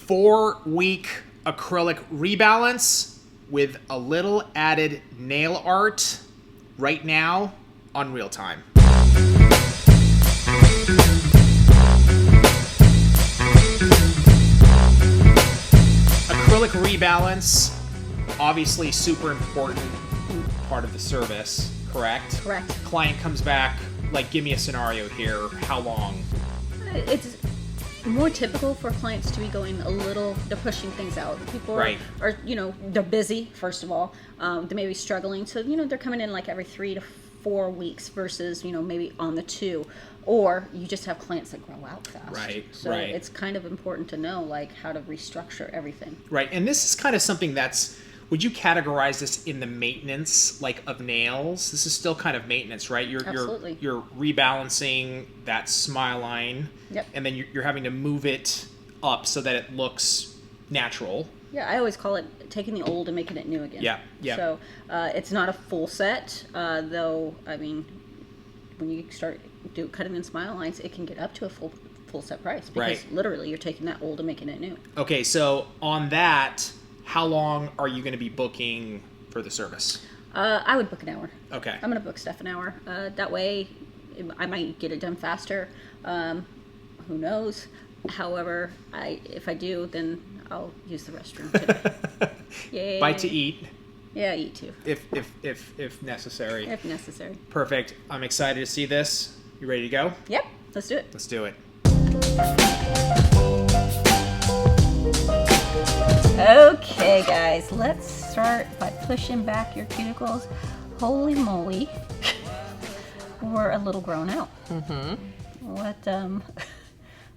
4-week acrylic rebalance with a little added nail art right now on Real Time. Acrylic rebalance, obviously super important part of the service, correct? Correct. Client comes back, like, give me a scenario here. How long? It's more typical for clients to be going a little, they're pushing things out. People Right. are, they're busy, first of all. They may be struggling. So, they're coming in like every 3 to 4 weeks versus, maybe on the 2. Or you just have clients that grow out fast. Right, So right. it's kind of important to know, like, how to restructure everything. Right, and this is kind of something that's, would you categorize this in the maintenance, like, of nails? This is still kind of maintenance, right? Absolutely. You're rebalancing that smile line. Yep. And then you're having to move it up so that it looks natural. Yeah, I always call it taking the old and making it new again. Yeah, yeah. So it's not a full set, though, I mean, when you start cutting in smile lines, it can get up to a full set price. Because Right. literally you're taking that old and making it new. Okay, so on that, how long are you going to be booking for the service? I would book an hour. Okay. I'm going to book stuff an hour. That way I might get it done faster. Who knows? However, if I do, then I'll use the restroom today. Yay. Bite to eat. Yeah, eat too. If necessary. If necessary. Perfect. I'm excited to see this. You ready to go? Yep, let's do it. Let's do it. Okay, guys, let's start by pushing back your cuticles. Holy moly, we're a little grown out. Mm-hmm.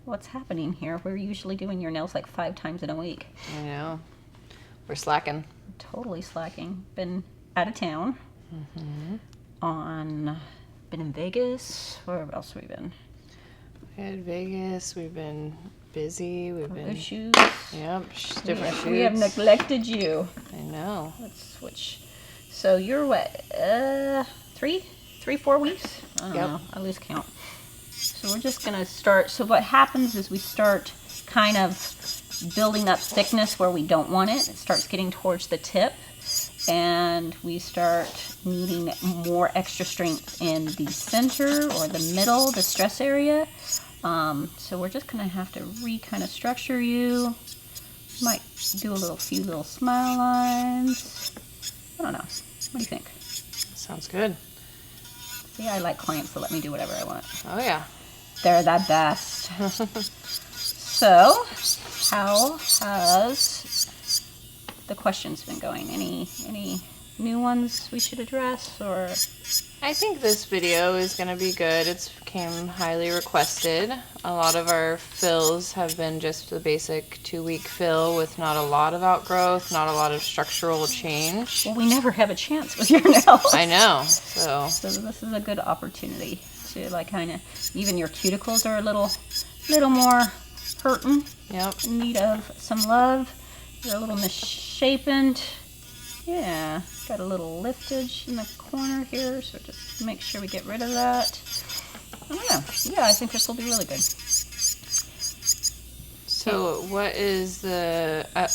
What's happening here? We're usually doing your nails like 5 times in a week. I know. We're slacking. Totally slacking. Been out of town. Mm-hmm. Been in Vegas. Where else have we been? We had Vegas. We've been busy. We've been Issues. Yep, different shoots. We have neglected you. I know. Let's switch. So you're what? 4 weeks? I don't know. I lose count. So we're just gonna start. So what happens is we start kind of building up thickness where we don't want it. It starts getting towards the tip, and we start needing more extra strength in the center or the middle, the stress area. So we're just gonna have to kind of structure you. Might do a few little smile lines. I don't know. What do you think? Sounds good. See, I like clients that let me do whatever I want. Oh yeah. They're the best. So, how has the questions been going? Any new ones we should address, or? I think this video is going to be good. It came highly requested. A lot of our fills have been just the basic 2-week fill with not a lot of outgrowth, not a lot of structural change. Well, we never have a chance with your nails. I know. So this is a good opportunity to kind of, even your cuticles are a little more hurting. Yep. In need of some love. They're a little misshapen. Yeah, got a little liftage in the corner here, so just make sure we get rid of that. I don't know. Yeah, I think this will be really good. So what is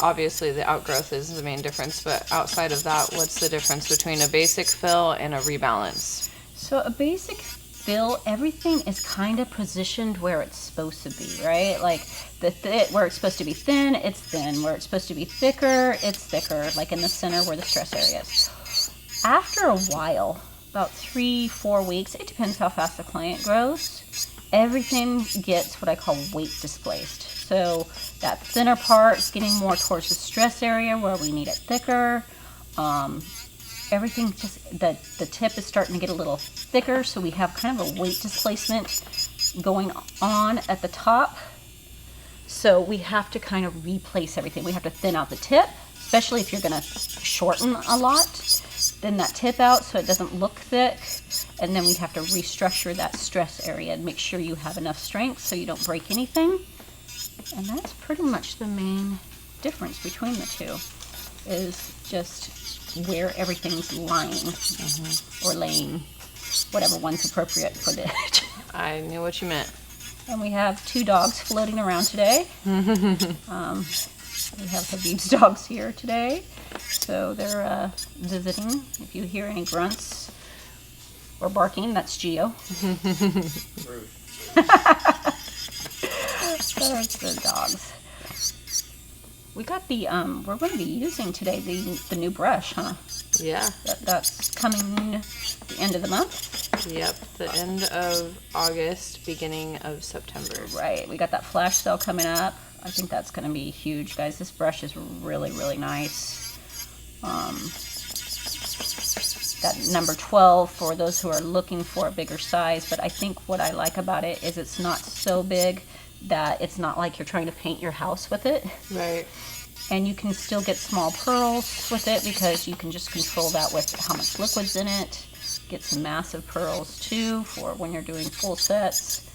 obviously the outgrowth is the main difference, but outside of that, what's the difference between a basic fill and a rebalance? So a basic fill, everything is kind of positioned where it's supposed to be, right? Like where it's supposed to be thin, it's thin. Where it's supposed to be thicker, it's thicker, like in the center where the stress area is. After a while, about 3-4 weeks, it depends how fast the client grows, everything gets what I call weight displaced. So that thinner part is getting more towards the stress area where we need it thicker. Everything just, the tip is starting to get a little thicker, so we have kind of a weight displacement going on at the top. So we have to kind of replace everything. We have to thin out the tip, especially if you're going to shorten a lot. Thin that tip out so it doesn't look thick. And then we have to restructure that stress area and make sure you have enough strength so you don't break anything. And that's pretty much the main difference between the two, is just where everything's lying or laying, whatever one's appropriate for the I knew what you meant. And we have 2 dogs floating around today. We have Habib's dogs here today, so they're visiting. If you hear any grunts or barking, that's Geo. Rude. There's the dogs. We got the we're going to be using today the new brush, huh? Yeah. That's coming the end of the month. Yep. The end of August, beginning of September. Right. We got that flash sale coming up. I think that's going to be huge, guys. This brush is really, really nice. That number 12 for those who are looking for a bigger size. But I think what I like about it is it's not so big that it's not like you're trying to paint your house with it. Right. And you can still get small pearls with it because you can just control that with how much liquid's in it. Get some massive pearls too for when you're doing full sets.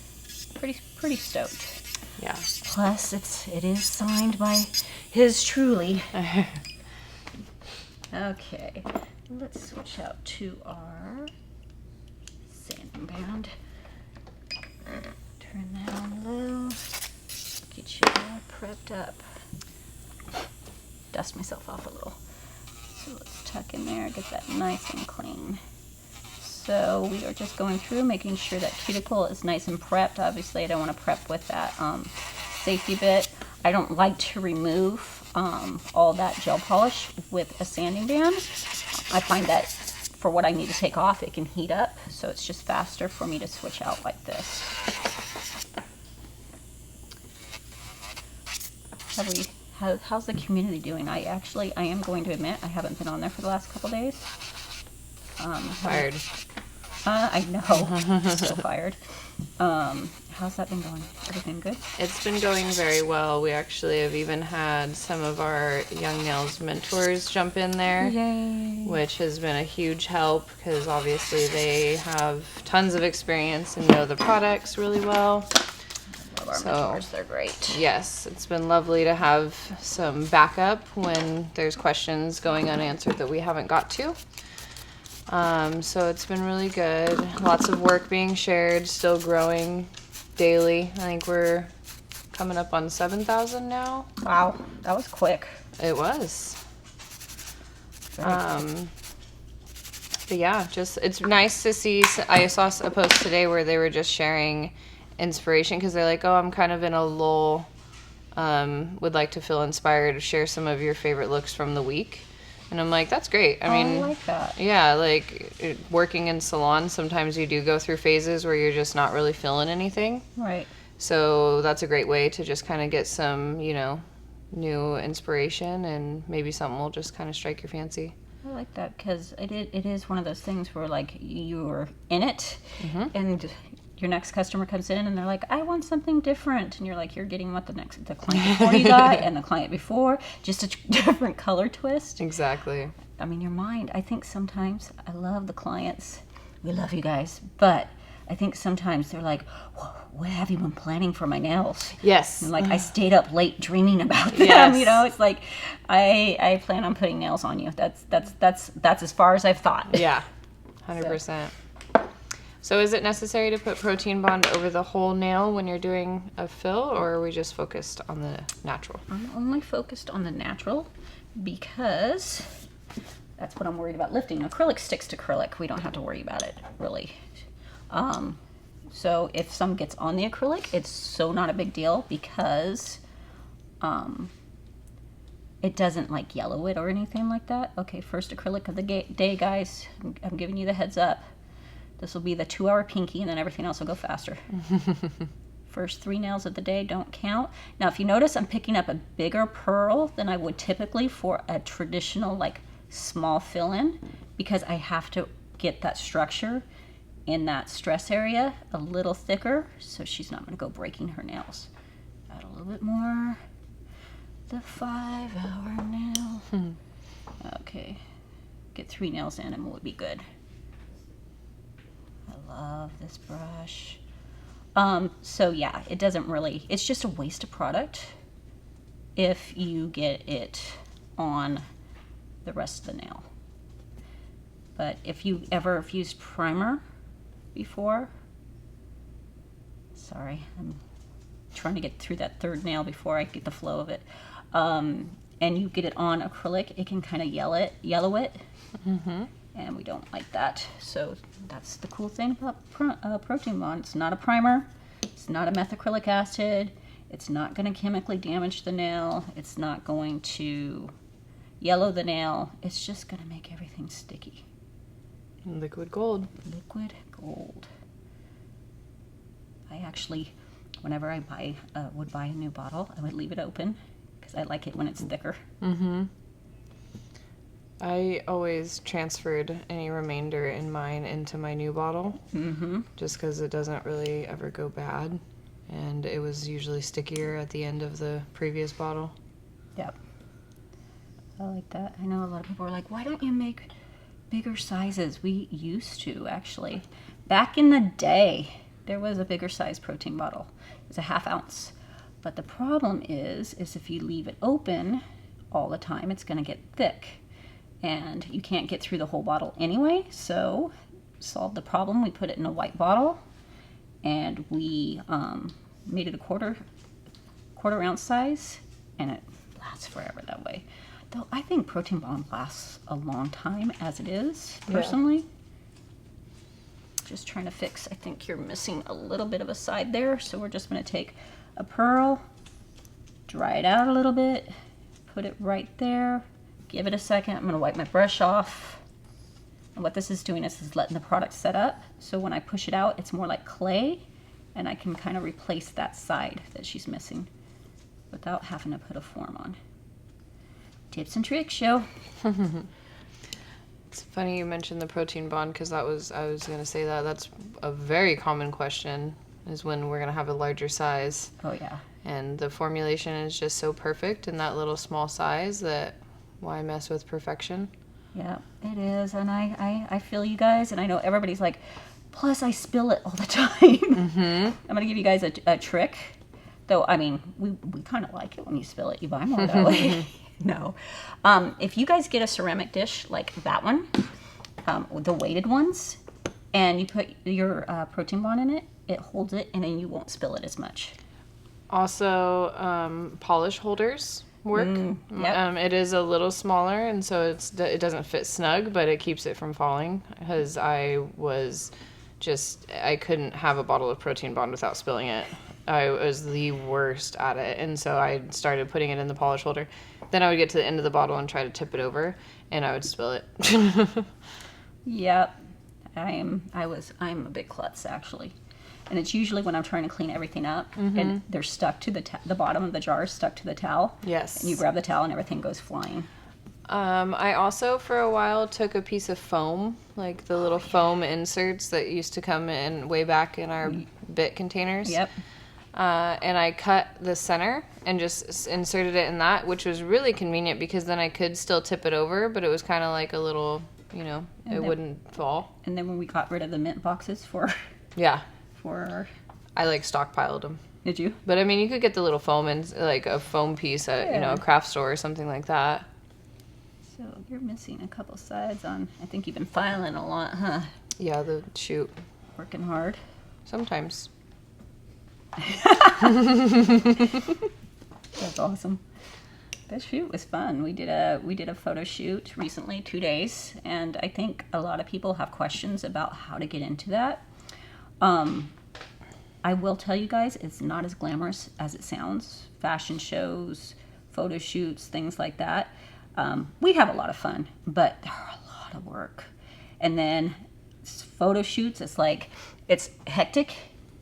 Pretty stoked. Yeah. Plus, it is signed by his truly. Okay, let's switch out to our sanding band. Turn that on low. Get you all prepped up. Dust myself off a little. So let's tuck in there, get that nice and clean. So we are just going through, making sure that cuticle is nice and prepped. Obviously, I don't want to prep with that safety bit. I don't like to remove all that gel polish with a sanding band. I find that for what I need to take off, it can heat up. So it's just faster for me to switch out like this. How's the community doing? I am going to admit, I haven't been on there for the last couple days. Fired. I know. So fired. How's that been going? Everything good? It's been going very well. We actually have even had some of our Young Nails mentors jump in there. Yay. Which has been a huge help because obviously they have tons of experience and know the products really well. Love our mentors. They're great. Yes, it's been lovely to have some backup when there's questions going unanswered that we haven't got to. So it's been really good. Lots of work being shared, still growing daily. I think we're coming up on 7,000 now. Wow, that was quick. It was. But yeah, just it's nice to see. I saw a post today where they were just sharing inspiration because they're like, oh, I'm kind of in a lull. Would like to feel inspired to share some of your favorite looks from the week. And I'm like, that's great. I mean, I like that. Yeah, like working in salon, sometimes you do go through phases where you're just not really feeling anything. Right. So that's a great way to just kind of get some, new inspiration, and maybe something will just kind of strike your fancy. I like that because it is one of those things where like you're in it, and your next customer comes in and they're like, I want something different, and you're like, you're getting what the client before you got and the client before, just a different color twist. Exactly. I mean, your mind. I think sometimes I love the clients. We love you guys, but I think sometimes they're like, what have you been planning for my nails? Yes. And like I stayed up late dreaming about them. Yes. It's like I plan on putting nails on you. That's as far as I've thought. Yeah, 100%. So is it necessary to put protein bond over the whole nail when you're doing a fill, or are we just focused on the natural? I'm only focused on the natural because that's what I'm worried about lifting. Acrylic sticks to acrylic. We don't have to worry about it, really. So if some gets on the acrylic, it's so not a big deal because it doesn't like yellow it or anything like that. Okay, first acrylic of the day, guys. I'm giving you the heads up. This will be the 2-hour pinky, and then everything else will go faster. First 3 nails of the day don't count. Now, if you notice, I'm picking up a bigger pearl than I would typically for a traditional, like, small fill-in, because I have to get that structure in that stress area a little thicker, so she's not going to go breaking her nails. Add a little bit more. The 5-hour nail. Okay. Get 3 nails in, and we'll be good. I love this brush. So yeah, it doesn't really, it's just a waste of product if you get it on the rest of the nail. But if you ever have used primer before, sorry, I'm trying to get through that third nail before I get the flow of it. And you get it on acrylic, it can kind of yellow it. Mm-hmm. And we don't like that. So that's the cool thing about Protein Bond. It's not a primer. It's not a methacrylic acid. It's not going to chemically damage the nail. It's not going to yellow the nail. It's just going to make everything sticky. Liquid gold. Liquid gold. I actually, whenever I would buy a new bottle, I would leave it open because I like it when it's thicker. Mm-hmm. I always transferred any remainder in mine into my new bottle, just because it doesn't really ever go bad, and it was usually stickier at the end of the previous bottle. Yep. I like that. I know a lot of people are like, why don't you make bigger sizes? We used to, actually. Back in the day, there was a bigger size protein bottle. It was a 1/2 ounce. But the problem is if you leave it open all the time, it's going to get thick. And you can't get through the whole bottle anyway, so solved the problem. We put it in a white bottle, and we made it a quarter ounce size, and it lasts forever that way. Though I think Protein Bond lasts a long time as it is, personally. Just trying to fix, I think you're missing a little bit of a side there, so we're just going to take a pearl, dry it out a little bit, put it right there. Give it a second. I'm going to wipe my brush off. And what this is doing is letting the product set up. So when I push it out, it's more like clay. And I can kind of replace that side that she's missing without having to put a form on. Tips and tricks, yo. It's funny you mentioned the Protein Bond, because I was going to say that's a very common question, is when we're going to have a larger size. Oh, yeah. And the formulation is just so perfect in that little small size that... why mess with perfection? Yeah, it is. And I feel you guys, and I know everybody's like, plus I spill it all the time. I'm going to give you guys a trick. Though, I mean, we kind of like it when you spill it. You buy more that way. No. If you guys get a ceramic dish like that one, the weighted ones, and you put your Protein Bond in it, it holds it, and then you won't spill it as much. Also, polish holders work. Yep. It is a little smaller, and so it doesn't fit snug, but it keeps it from falling, because I couldn't have a bottle of Protein Bond without spilling it. I was the worst at it, and so I started putting it in the polish holder. Then I would get to the end of the bottle and try to tip it over, and I would spill it. Yep. I'm a big klutz, actually. And it's usually when I'm trying to clean everything up, and they're stuck to the bottom of the jar is stuck to the towel. Yes. And you grab the towel and everything goes flying. I also, for a while, took a piece of foam, like the little foam inserts that used to come in way back in our Bit containers. Yep. And I cut the center and just inserted it in that, which was really convenient, because then I could still tip it over, but it was kind of like a little, wouldn't fall. And then when we got rid of the mint boxes for... Yeah. I stockpiled them. Did you? But I mean, you could get the little foam and like a foam piece at a craft store or something like that. So you're missing a couple sides on. I think you've been filing a lot, huh? Yeah, the shoot. Working hard. Sometimes. That's awesome. That shoot was fun. We did a photo shoot recently, 2 days, and I think a lot of people have questions about how to get into that. I will tell you guys, it's not as glamorous as it sounds. Fashion shows, photo shoots, things like that. We have a lot of fun, but they're a lot of work. And then photo shoots, it's hectic.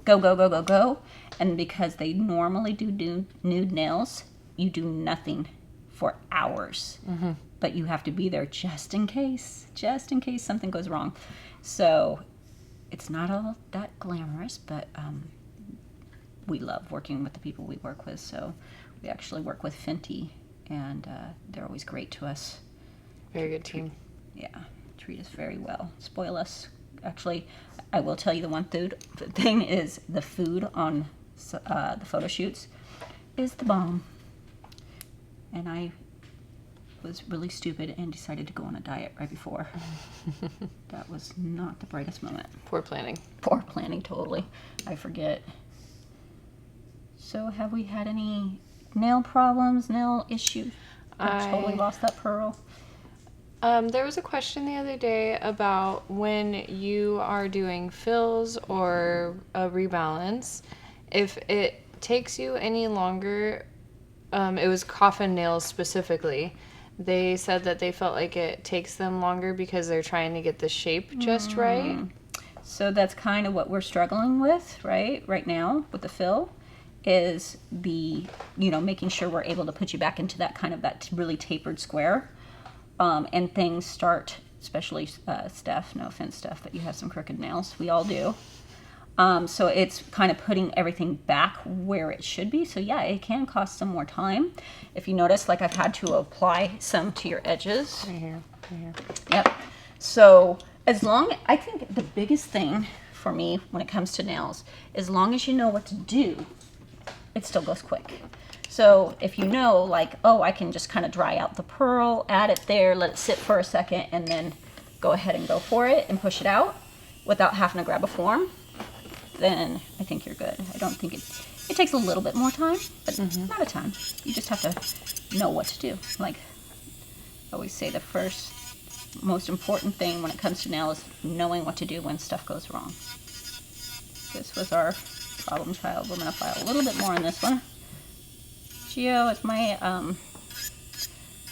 Go, go, go, go, go. And because they normally do nude nails, you do nothing for hours. But you have to be there just in case something goes wrong. So it's not all that glamorous, but we love working with the people we work with. So we actually work with Fenty, and they're always great to us. Very good team. Yeah, treat us very well. Spoil us. Actually, I will tell you the one thing is the food on the photo shoots is the bomb. And I was really stupid and decided to go on a diet right before. That was not the brightest moment. Poor planning. Poor planning, totally. I forget. So have we had any nail problems, nail issues? I totally lost that pearl. There was a question the other day about when you are doing fills or a rebalance, if it takes you any longer, it was coffin nails specifically. They said that they felt like it takes them longer because they're trying to get the shape just right. So that's kind of what we're struggling with, right now with the fill, is the, making sure we're able to put you back into that really tapered square. And things start, especially Steph, no offense, Steph, but you have some crooked nails. We all do. So it's kind of putting everything back where it should be. So yeah, it can cost some more time. If you notice, like I've had to apply some to your edges. Right here. Yep. So I think the biggest thing for me when it comes to nails, as long as you know what to do, it still goes quick. So if you know, like, oh, I can just kind of dry out the pearl, add it there, let it sit for a second, and then go ahead and go for it and push it out without having to grab a form, then I think you're good. I don't think it takes a little bit more time, but not a ton. You just have to know what to do. Like I always say, the first most important thing when it comes to nail is knowing what to do when stuff goes wrong. This was our problem child. We're going to file a little bit more on this one. Gio, it's my,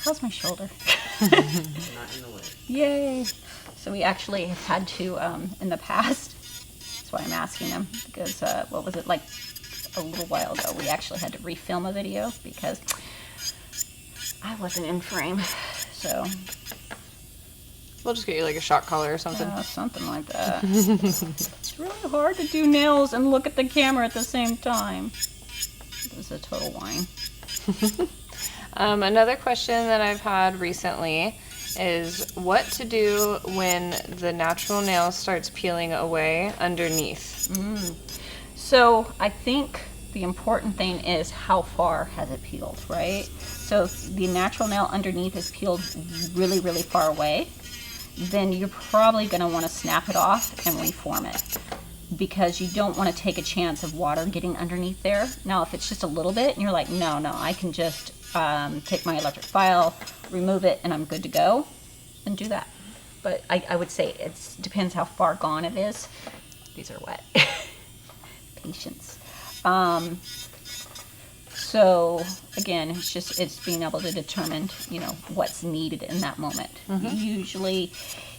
how's my shoulder? Not in the way. Yay! So we actually have had to, in the past, that's why I'm asking him, because, what was it, like a little while ago, we actually had to refilm a video because I wasn't in frame, so. We'll just get you like a shock collar or something. Something like that. It's really hard to do nails and look at the camera at the same time. It was a total whine. Another question that I've had recently is what to do when the natural nail starts peeling away underneath. So I think the important thing is how far has it peeled, right? So if the natural nail underneath is peeled really, really far away, then you're probably going to want to snap it off and reform it, because you don't want to take a chance of water getting underneath there. Now, if it's just a little bit and you're like, no, I can just take my electric file, remove it, and I'm good to go, then do that. But I would say it depends how far gone it is. These are wet. Patience. So again, it's being able to determine, what's needed in that moment. Usually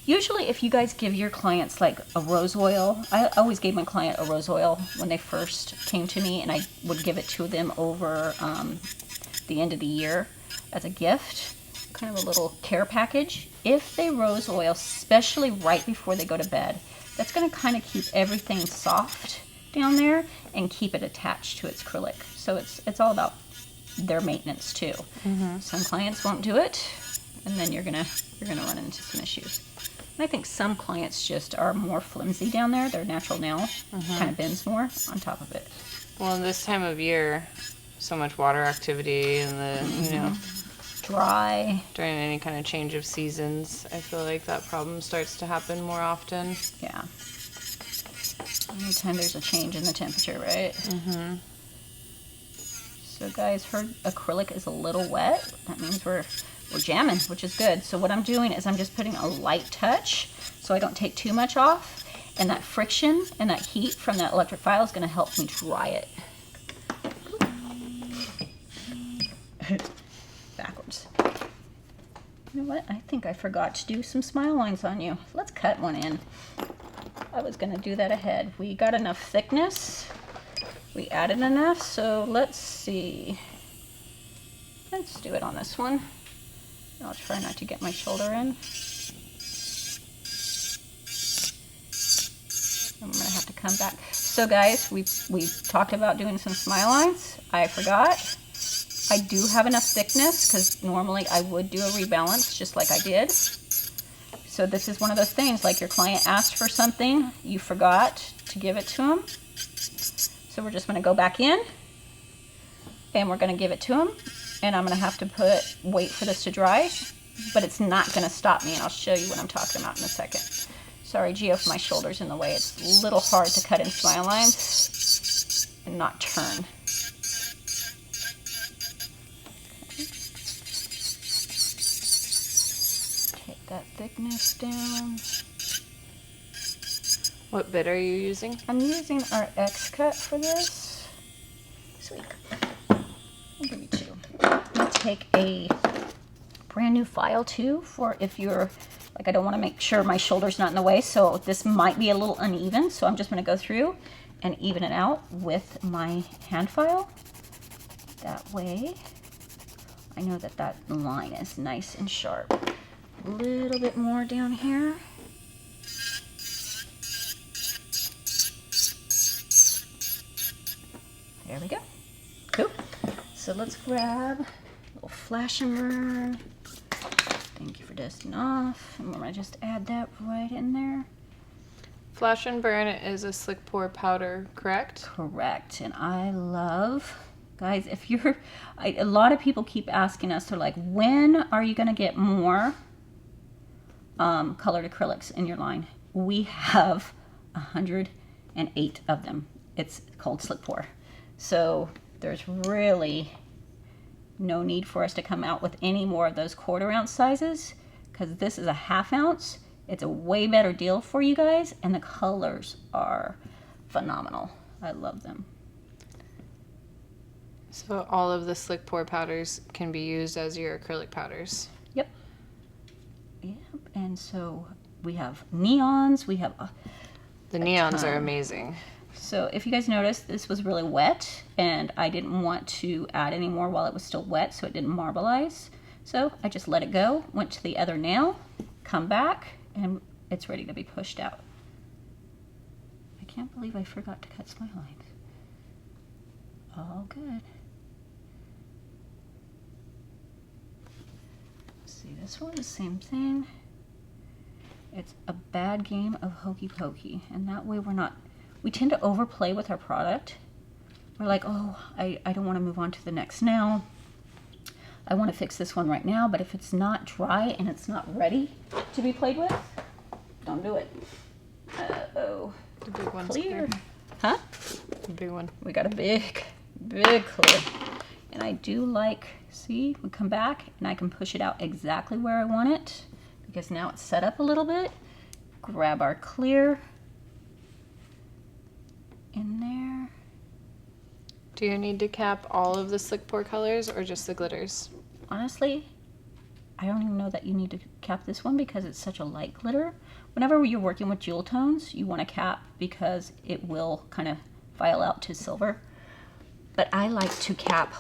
if you guys give your clients like a rose oil, I always gave my client a rose oil when they first came to me, and I would give it to them over the end of the year as a gift, kind of a little care package. If they rose oil, especially right before they go to bed, that's going to kind of keep everything soft down there and keep it attached to its acrylic. So it's all about their maintenance too. Some clients won't do it, and then you're gonna run into some issues. And I think some clients just are more flimsy down there. Their natural nail kind of bends more on top of it. Well, this time of year, so much water activity and the dry during any kind of change of seasons, I feel like that problem starts to happen more often. Yeah. Anytime there's a change in the temperature, right? So guys, her acrylic is a little wet. That means we're jamming, which is good. So what I'm doing is I'm just putting a light touch so I don't take too much off. And that friction and that heat from that electric file is going to help me dry it. Backwards. You know what? I think I forgot to do some smile lines on you. Let's cut one in. I was going to do that ahead. We got enough thickness. We added enough, so let's see. Let's do it on this one. I'll try not to get my shoulder in. I'm going to have to come back. So guys, we talked about doing some smile lines. I forgot. I do have enough thickness because normally I would do a rebalance just like I did. So this is one of those things, like your client asked for something, you forgot to give it to them. So we're just going to go back in and we're going to give it to them. And I'm going to have to wait for this to dry, but it's not going to stop me. And I'll show you what I'm talking about in a second. Sorry, Gio, if my shoulder's in the way. It's a little hard to cut in smile lines and not turn. that thickness down. What bit are you using? I'm using our X cut for this. Sweet. I'll give you two. I'm gonna take a brand new file too for if you're like, I don't want to make sure my shoulder's not in the way, so this might be a little uneven, so I'm just going to go through and even it out with my hand file. That way I know that that line is nice and sharp. A little bit more down here. There we go. Cool. So let's grab a little flash and burn. Thank you for dusting off. And we're gonna just add that right in there. Flash and burn is a slick pour powder, correct? Correct. And I love, guys, if you're, a lot of people keep asking us, they're like, when are you gonna get more colored acrylics in your line? We have 108 of them. It's called slick pour. So there's really no need for us to come out with any more of those 1/4 ounce sizes, because this is a 1/2 ounce. It's a way better deal for you guys, and the colors are phenomenal. I love them. So all of the slick pour powders can be used as your acrylic powders. Yep. Yep. And so we have neons. We have the neons are amazing. So if you guys noticed, this was really wet, and I didn't want to add any more while it was still wet, so it didn't marbleize. So I just let it go, went to the other nail, come back, and it's ready to be pushed out. I can't believe I forgot to cut my lines. All good. See, this one, the same thing. It's a bad game of hokey pokey, and that way we tend to overplay with our product. We're like, oh, I don't want to move on to the next nail. I want to fix this one right now, but if it's not dry and it's not ready to be played with, don't do it. Uh-oh. The big one's Clear. clear. Huh? The big one. We got a big clear. And I do like, see, we come back and I can push it out exactly where I want it, because now it's set up a little bit. Grab our clear in there. Do you need to cap all of the slick pour colors or just the glitters? Honestly, I don't even know that you need to cap this one because it's such a light glitter. Whenever you're working with jewel tones, you want to cap because it will kind of file out to silver. But I like to cap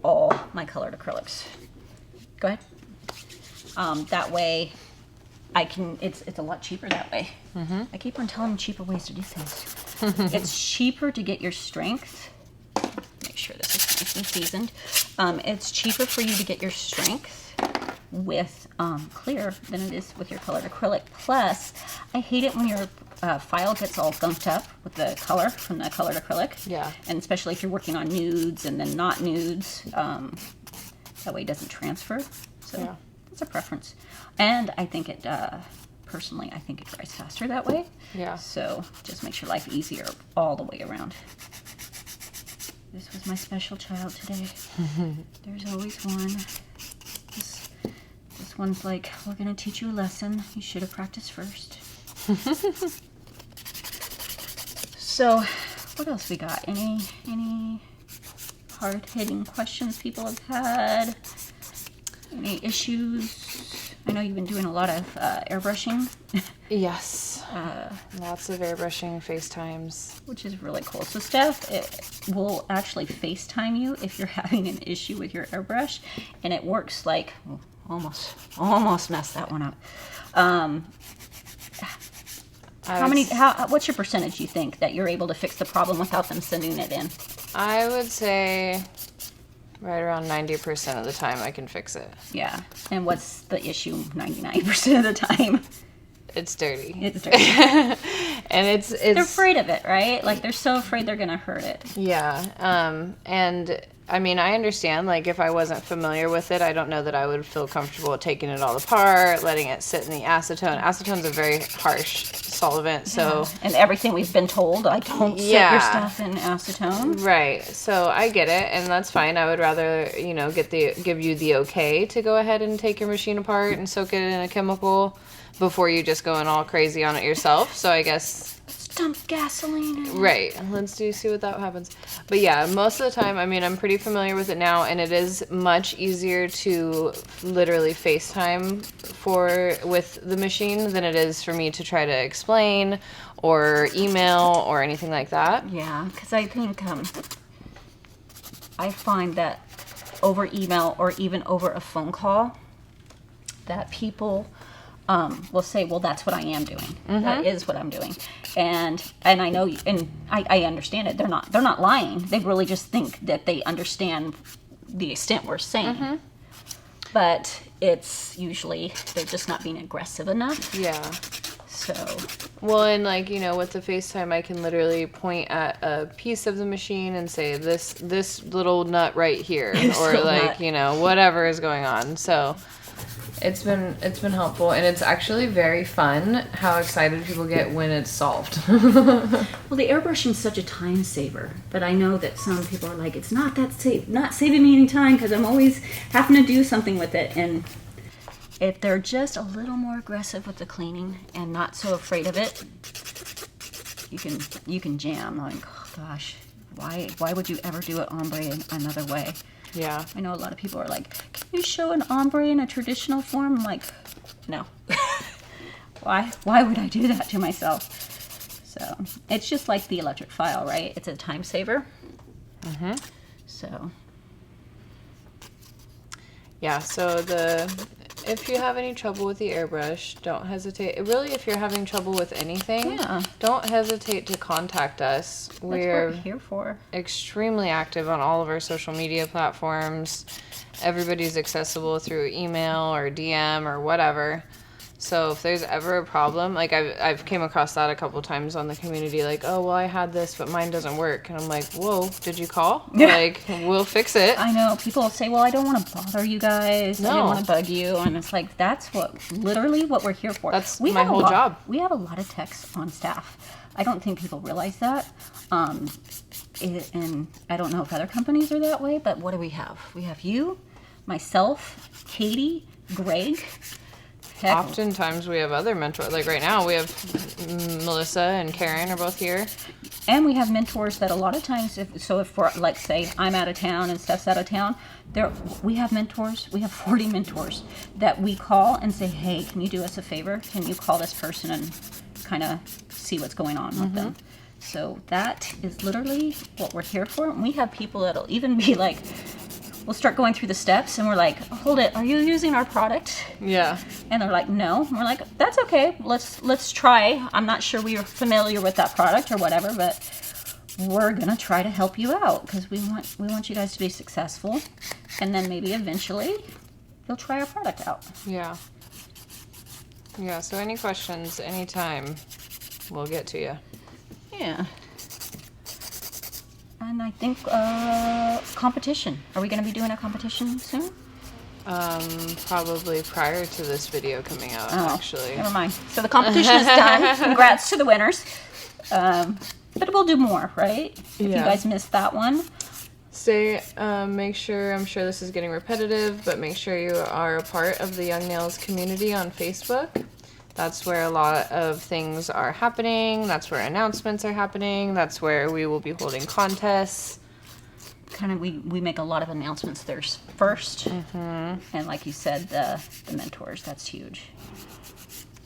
all my colored acrylics. Go ahead. That way I can, it's a lot cheaper that way. Mm-hmm. I keep on telling them cheaper ways to do things. It's cheaper to get your strength. Make sure this is nice and seasoned. It's cheaper for you to get your strength with clear than it is with your colored acrylic. Plus, I hate it when your file gets all gunked up with the color from the colored acrylic. Yeah. And especially if you're working on nudes and then not nudes, that way it doesn't transfer. So yeah. It's a preference. And I think it, personally, I think it dries faster that way. Yeah. So just makes your life easier all the way around. This was my special child today. There's always one. This one's like, we're gonna teach you a lesson. You should have practiced first. So, what else we got? Any hard-hitting questions people have had? Any issues? I know you've been doing a lot of airbrushing. Yes. Lots of airbrushing, FaceTimes. Which is really cool. So Steph, it will actually FaceTime you if you're having an issue with your airbrush, and it works like, almost messed that one up. What's your percentage you think that you're able to fix the problem without them sending it in? I would say right around 90% of the time I can fix it. Yeah. And what's the issue 99% of the time? It's dirty. It's dirty. And they're afraid of it, right? Like they're so afraid they're gonna hurt it. Yeah. And I mean, I understand, like, if I wasn't familiar with it, I don't know that I would feel comfortable taking it all apart, letting it sit in the acetone. Acetone's a very harsh solvent, so... And everything we've been told, I don't sit your stuff in acetone. Right. So I get it, and that's fine. I would rather, you know, give you the okay to go ahead and take your machine apart and soak it in a chemical before you just going all crazy on it yourself. So I guess... Dump gasoline in it. Right. Let's see what that happens. But yeah, most of the time, I mean, I'm pretty familiar with it now, and it is much easier to literally FaceTime with the machine than it is for me to try to explain or email or anything like that. Yeah, because I think I find that over email or even over a phone call that people will say, well, that's what I am doing. Mm-hmm. That is what I'm doing. And I know, and I understand it. They're not lying. They really just think that they understand the extent we're saying. Mm-hmm. But it's usually, they're just not being aggressive enough. Yeah. So. Well, and like, you know, with the FaceTime, I can literally point at a piece of the machine and say, this little nut right here. Or like, nut. You know, whatever is going on. So... It's been helpful, and it's actually very fun how excited people get when it's solved. Well, the airbrushing is such a time saver, but I know that some people are like, it's not saving me any time because I'm always having to do something with it. And if they're just a little more aggressive with the cleaning and not so afraid of it, you can jam. Like, oh gosh, why would you ever do it ombre another way? Yeah. I know a lot of people are like, can you show an ombre in a traditional form? I'm like, no. Why would I do that to myself? So it's just like the electric file, right? It's a time saver. Mm-hmm. So. Yeah, so if you have any trouble with the airbrush, don't hesitate. Really, if you're having trouble with anything, don't hesitate to contact us. That's what we're here for. Extremely active on all of our social media platforms. Everybody's accessible through email or DM or whatever. So if there's ever a problem, like I've came across that a couple times on the community, like, oh, well, I had this, but mine doesn't work. And I'm like, whoa, did you call? Yeah. Like, we'll fix it. I know. People say, well, I don't want to bother you guys. No. I don't want to bug you. And it's like, that's literally what we're here for. That's my whole job. We have a lot of techs on staff. I don't think people realize that. And I don't know if other companies are that way, but what do we have? We have you, myself, Katie, Greg. Heck. Oftentimes we have other mentors. Like right now we have Melissa and Karen are both here. And we have mentors that a lot of times, if we're, like, say I'm out of town and Steph's out of town, we have mentors. We have 40 mentors that we call and say, hey, can you do us a favor? Can you call this person and kind of see what's going on with them? So that is literally what we're here for. And we have people that'll even be like, we'll start going through the steps and we're like, hold it, are you using our product? Yeah. And they're like, no. And we're like, that's okay. Let's try. I'm not sure we are familiar with that product or whatever, but we're gonna try to help you out because we want you guys to be successful, and then maybe eventually you'll try our product out. Yeah. Yeah. So any questions, anytime, we'll get to you. Yeah. And I think competition. Are we going to be doing a competition soon? Probably prior to this video coming out, actually. Never mind. So the competition is done. Congrats to the winners. But we'll do more, right? If you guys missed that one. Make sure, I'm sure this is getting repetitive, but make sure you are a part of the Young Nails community on Facebook. That's where a lot of things are happening. That's where announcements are happening. That's where we will be holding contests. Kind of, we make a lot of announcements there first. Mm-hmm. And like you said, the mentors, that's huge.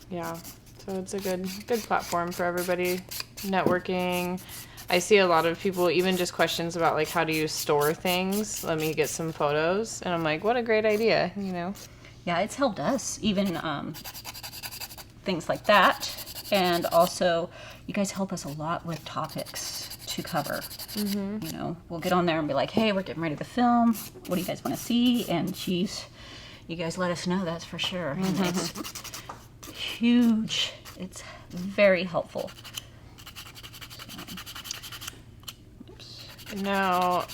Yeah. So it's a good platform for everybody. Networking. I see a lot of people, even just questions about, like, how do you store things? Let me get some photos. And I'm like, what a great idea, you know? Yeah, it's helped us. Even things like that. And also, you guys help us a lot with topics to cover. Mm-hmm. You know, we'll get on there and be like, hey, we're getting ready to film. What do you guys want to see? And you guys let us know, that's for sure. Mm-hmm. And it's huge. It's very helpful. Now,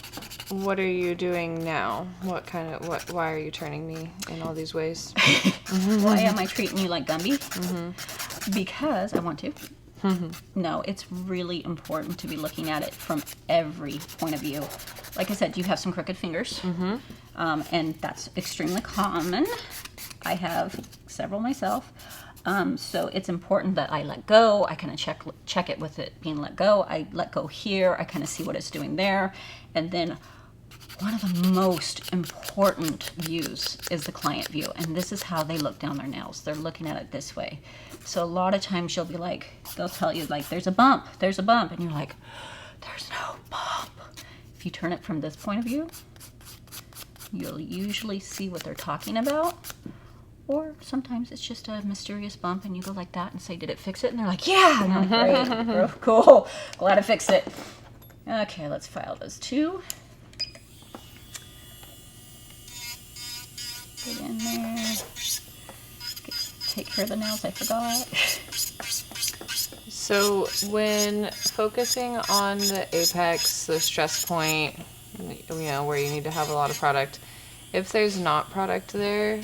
what are you doing now? Why are you turning me in all these ways? Why am I treating you like Gumby? Because I want to. No, it's really important to be looking at it from every point of view. Like I said, you have some crooked fingers, and that's extremely common. I have several myself. So it's important that I let go. I kind of check it with it being let go. I let go here. I kind of see what it's doing there. And then one of the most important views is the client view. And this is how they look down their nails. They're looking at it this way. So a lot of times you'll be like, they'll tell you like, there's a bump. And you're like, there's no bump. If you turn it from this point of view, you'll usually see what they're talking about. Or sometimes it's just a mysterious bump and you go like that and say, did it fix it? And they're like, yeah. And I'm like, great, oh, cool, glad I fixed it. Okay, let's file those two. Put in there. Take care of the nails, I forgot. So when focusing on the apex, the stress point, where you need to have a lot of product, if there's not product there,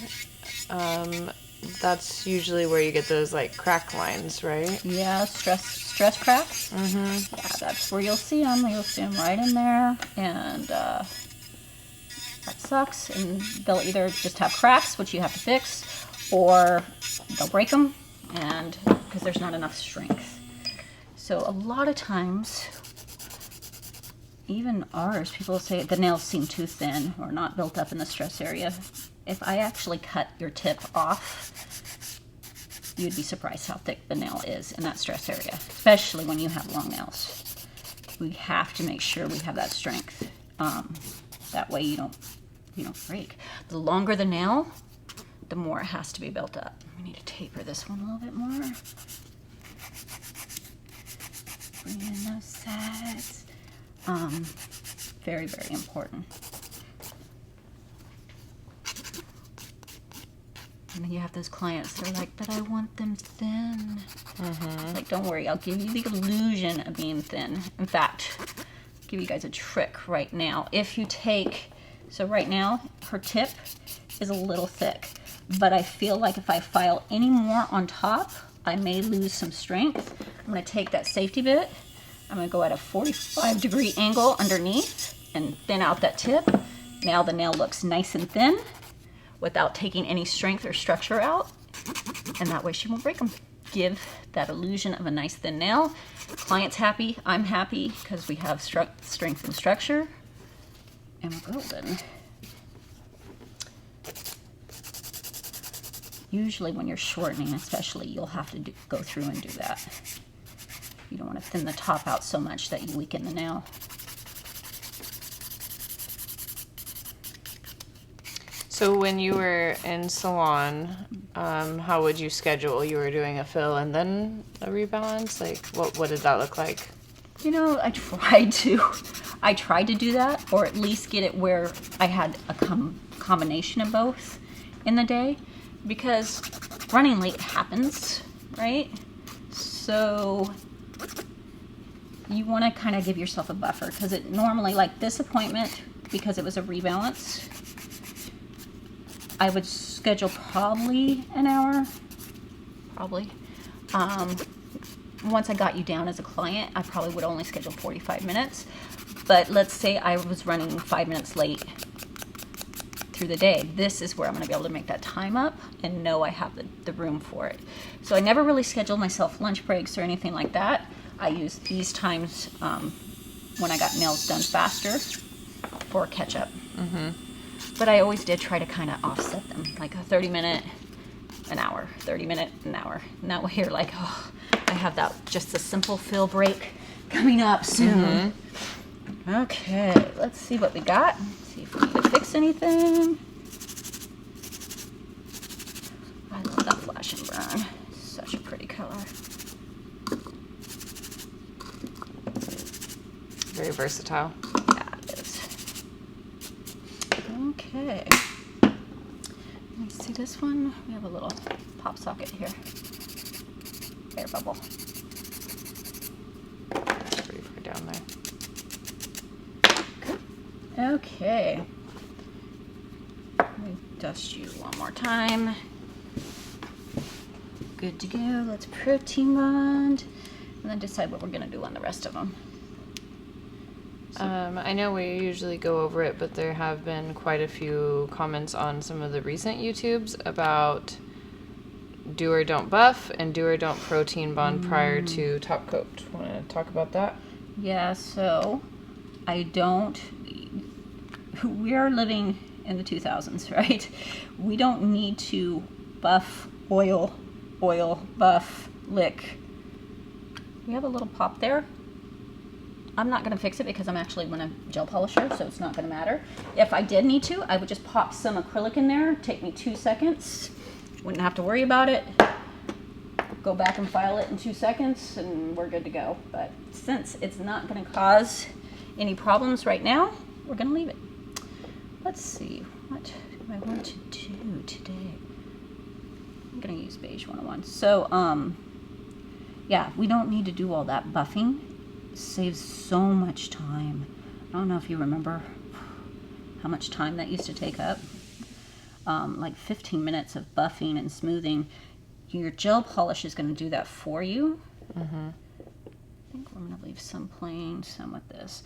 that's usually where you get those like crack lines, right? Yeah, stress cracks. Yeah, that's where you'll see them. You'll see them right in there, and that sucks. And they'll either just have cracks, which you have to fix, or they'll break them, and because there's not enough strength. So a lot of times, even ours, people say the nails seem too thin or not built up in the stress area. If I actually cut your tip off, you'd be surprised how thick the nail is in that stress area, especially when you have long nails. We have to make sure we have that strength. That way you don't break. The longer the nail, the more it has to be built up. We need to taper this one a little bit more. Bring in those sides. Very, very important. And then you have those clients that are like, but I want them thin. Like, don't worry, I'll give you the illusion of being thin. In fact, I'll give you guys a trick right now. If you take, so right now, her tip is a little thick, but I feel like if I file any more on top, I may lose some strength. I'm gonna take that safety bit, I'm gonna go at a 45-degree angle underneath and thin out that tip. Now the nail looks nice and thin without taking any strength or structure out, and that way she won't break them. Give that illusion of a nice thin nail. Client's happy, I'm happy, because we have strength and structure, and we're golden. Usually when you're shortening especially, you'll have to go through and do that. You don't want to thin the top out so much that you weaken the nail. So when you were in salon, how would you schedule? You were doing a fill and then a rebalance? Like, what did that look like? You know, I tried to do that, or at least get it where I had a combination of both in the day, because running late happens, right? So you want to kind of give yourself a buffer, because it normally, like this appointment, because it was a rebalance, I would schedule probably an hour, once I got you down as a client, I probably would only schedule 45 minutes. But let's say I was running 5 minutes late through the day. This is where I'm going to be able to make that time up and know I have the room for it. So I never really scheduled myself lunch breaks or anything like that. I used these times when I got nails done faster for catch up. But I always did try to kind of offset them, like a 30-minute, an hour, 30-minute, an hour. And that way you're like, oh, I have that, just a simple fill break coming up soon. Okay, let's see what we got. See if we need to fix anything. I love that flash and burn. Such a pretty color. Very versatile. Yeah, it is. Okay. Let me see this one. We have a little pop socket here. Air bubble. Pretty far down there. Okay. Let me dust you one more time. Good to go. Let's protein bond and then decide what we're going to do on the rest of them. I know we usually go over it, but there have been quite a few comments on some of the recent YouTubes about do or don't buff and do or don't protein bond prior to top coat. Want to talk about that? Yeah, so we are living in the 2000s, right? We don't need to buff, oil, buff, lick. We have a little pop there. I'm not going to fix it because I'm actually going to gel polisher, so it's not going to matter. If I did need to, I would just pop some acrylic in there. Take me 2 seconds. Wouldn't have to worry about it. Go back and file it in 2 seconds, and we're good to go. But since it's not going to cause any problems right now, we're going to leave it. Let's see. What do I want to do today? I'm going to use Beige 101. So, yeah, we don't need to do all that buffing. Saves so much time. I don't know if you remember how much time that used to take up. Like 15 minutes of buffing and smoothing. Your gel polish is going to do that for you. I think we're going to leave some plain, some with this.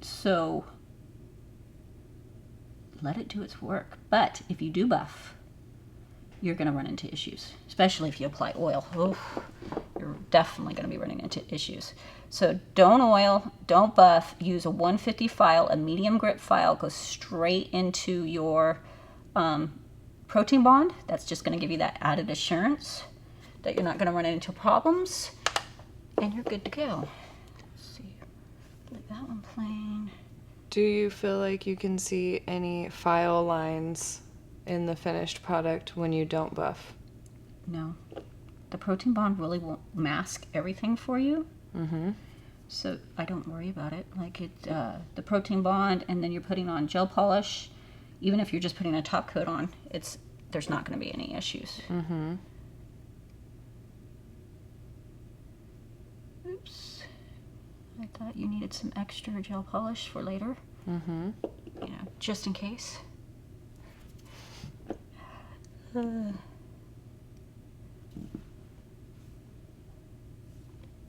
So let it do its work. But if you do buff, you're going to run into issues, especially if you apply oil. Oh, you're definitely going to be running into issues. So don't oil, don't buff. Use a 150 file, a medium grip file. Go straight into your protein bond. That's just going to give you that added assurance that you're not going to run into problems, and you're good to go. Let's see, leave that one plain. Do you feel like you can see any file lines in the finished product when you don't buff? No. The protein bond really won't mask everything for you. So I don't worry about it. Like the protein bond, and then you're putting on gel polish. Even if you're just putting a top coat on, there's not going to be any issues. Oops. I thought you needed some extra gel polish for later. You know, just in case.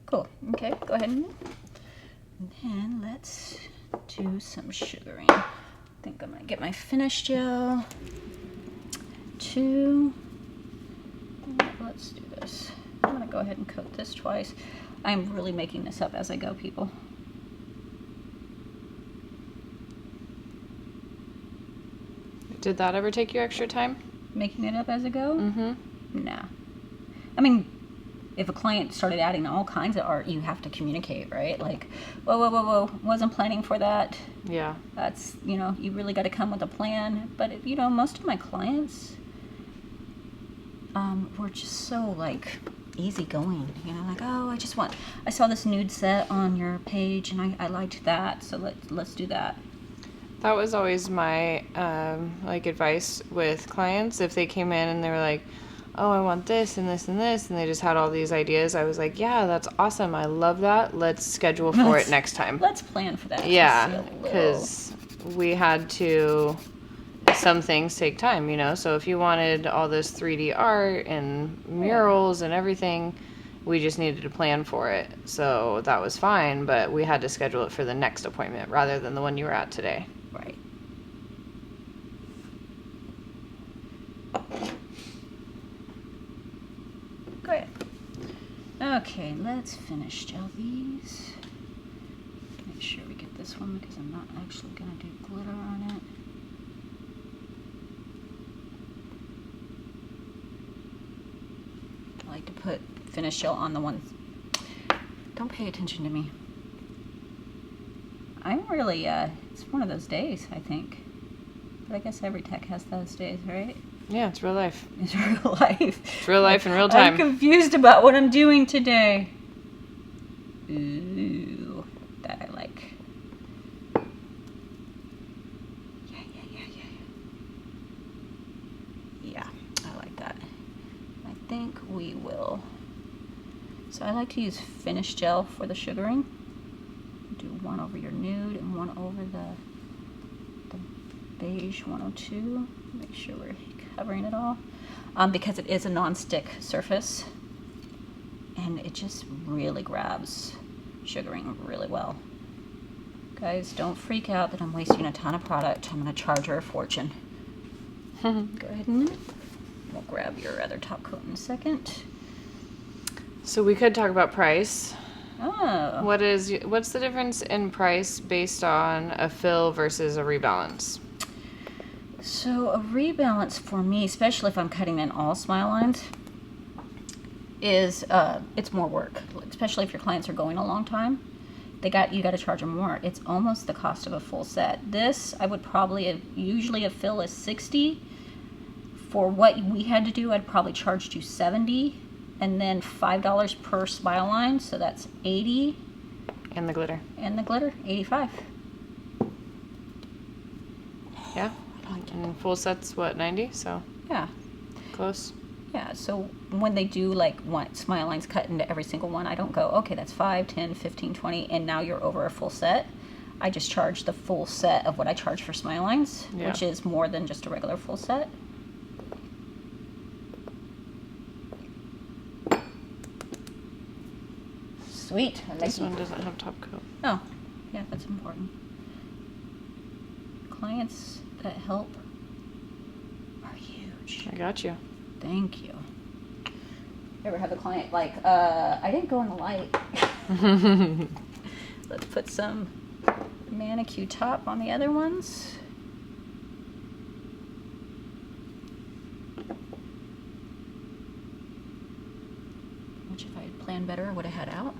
Cool. Okay, go ahead and then let's do some sugaring. I think I'm gonna get my finish gel. Let's do this. I'm gonna go ahead and coat this twice. I'm really making this up as I go, people. Did that ever take you extra time? Making it up as I go? Nah. I mean, if a client started adding all kinds of art, you have to communicate, right? Like, whoa, wasn't planning for that. Yeah. That's, you really got to come with a plan. But, most of my clients were just so, like, easygoing. Like, oh, I saw this nude set on your page, and I liked that, so let's do that. That was always my, advice with clients. If they came in and they were like, oh, I want this and this and this, and they just had all these ideas, I was like, yeah, that's awesome. I love that. Let's schedule for it next time. Let's plan for that. Yeah, because we had to, some things take time, So if you wanted all this 3D art and murals and everything, we just needed to plan for it. So that was fine, but we had to schedule it for the next appointment rather than the one you were at today. Right. Good. Okay, let's finish gel these. Make sure we get this one because I'm not actually going to do glitter on it. I like to put finish gel on the ones. Don't pay attention to me. I'm really, it's one of those days, I think. But I guess every tech has those days, right? Yeah, it's real life. It's real life. It's real life in real time. I'm confused about what I'm doing today. Ooh, that I like. Yeah, I like that. I think we will. So I like to use finish gel for the sugaring. do one over your nude and one over the beige 102. Make sure we're covering it all. Because it is a non-stick surface. And it just really grabs sugaring really well. Guys, don't freak out that I'm wasting a ton of product. I'm going to charge her a fortune. Go ahead and we'll grab your other top coat in a second. So we could talk about price. Oh. What's the difference in price based on a fill versus a rebalance? So a rebalance for me, especially if I'm cutting in all smile lines, is it's more work, especially if your clients are going a long time. You got to charge them more. It's almost the cost of a full set. This I would probably usually a fill is $60. For what we had to do, I'd probably charged you $70, and then $5 per smile line, so that's $80. And the glitter. And the glitter, $85. Yeah. And full sets what, 90? So yeah, close. yeah. So when they do like one smile lines cut into every single one, I don't go, okay, that's 5, 10, 15, 20, and now you're over a full set. I just charge the full set of what I charge for smile lines, Yeah. which is more than just a regular full set. Sweet. This one doesn't have top coat. Oh, yeah, that's important. Clients that help are huge. I got you. Thank you. Ever have a client like, I didn't go in the light. Let's put some manicure top on the other ones. Which if I had planned better, I would have had out.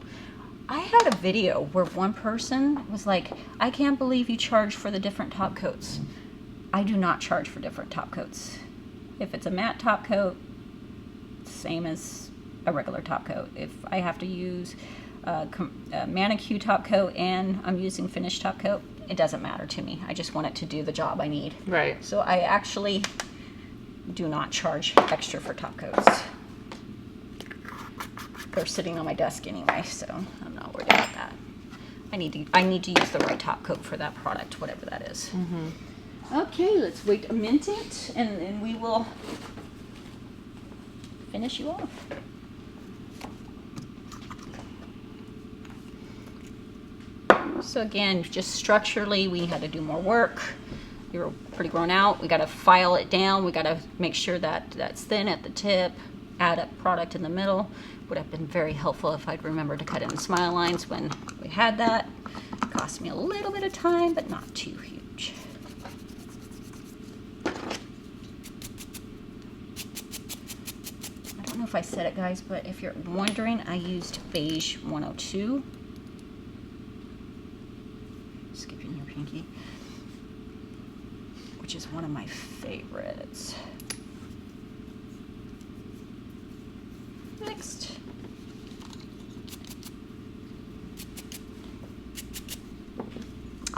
I had a video where one person was like, I can't believe you charge for the different top coats. I do not charge for different top coats. If it's a matte top coat, same as a regular top coat. If I have to use a manicure top coat and I'm using finished top coat, it doesn't matter to me. I just want it to do the job I need. Right. So I actually do not charge extra for top coats. They're sitting on my desk anyway, so I'm not worried about that. I need to use the right top coat for that product, whatever that is. Mm-hmm. Okay, let's wait a minute, and then we will finish you off. So again, just structurally, we had to do more work. You're pretty grown out. We got to file it down. We got to make sure that that's thin at the tip. Add up product in the middle. Would have been very helpful if I'd remembered to cut in smile lines when we had that. It cost me a little bit of time, but not too huge. I don't know if I said it, guys, but if you're wondering, I used Beige 102. Skipping your pinky. Which is one of my favorites. Next.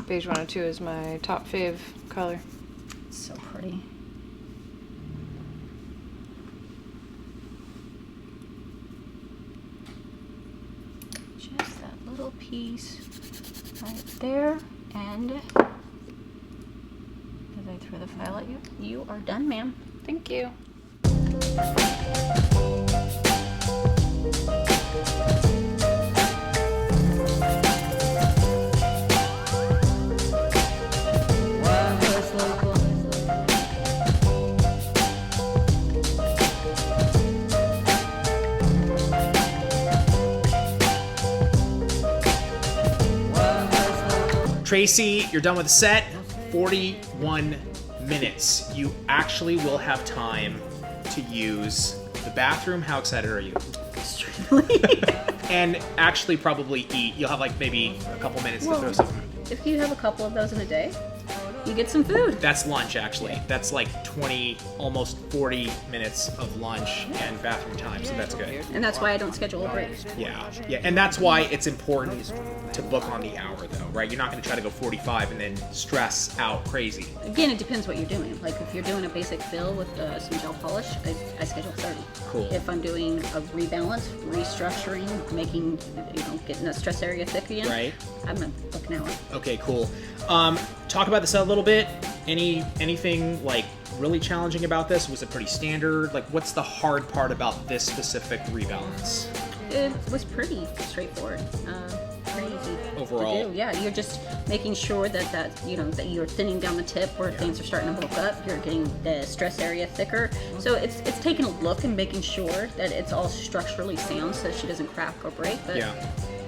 Beige 102 is my top fave color. It's so pretty. Just that little piece right there, and as I throw the file at you, you are done, ma'am. Thank you. Tracey, you're done with the set. 41 minutes. You actually will have time to use the bathroom. How excited are you? Extremely. And actually probably eat. You'll have like maybe a couple minutes to throw something. If you have a couple of those in a day, you get some food. That's lunch, actually. That's like 20, almost 40 minutes of lunch and bathroom time, so that's good. And that's why I don't schedule a break. Yeah, and that's why it's important to book on the hour, though, right? You're not going to try to go 45 and then stress out crazy. Again, it depends what you're doing. Like if you're doing a basic fill with some gel polish, I schedule 30. Cool. If I'm doing a rebalance, restructuring, making, getting the stress area thick again, Right. I'm gonna book an hour. Okay, cool. Talk about this a little bit. Anything like really challenging about this? Was it pretty standard? Like, what's the hard part about this specific rebalance? It was pretty straightforward. Pretty easy Overall. to do. Yeah, you're just making sure that you're thinning down the tip where things are starting to bulk up. You're getting the stress area thicker. So it's taking a look and making sure that it's all structurally sound so she doesn't crack or break. But Yeah,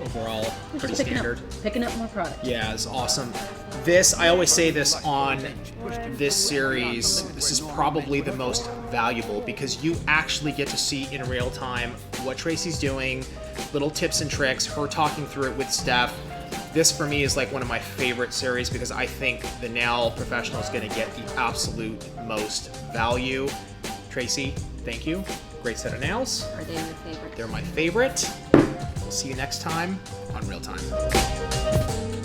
overall, we're pretty just standard. picking up more product. Yeah, it's awesome. I always say this on this series, this is probably the most valuable because you actually get to see in real time what Tracey's doing, little tips and tricks, her talking through it with Steph. This for me is like one of my favorite series because I think the nail professional is going to get the absolute most value. Tracey, thank you. Great set of nails. Are they your favorite? They're my favorite. We'll see you next time on Real Time.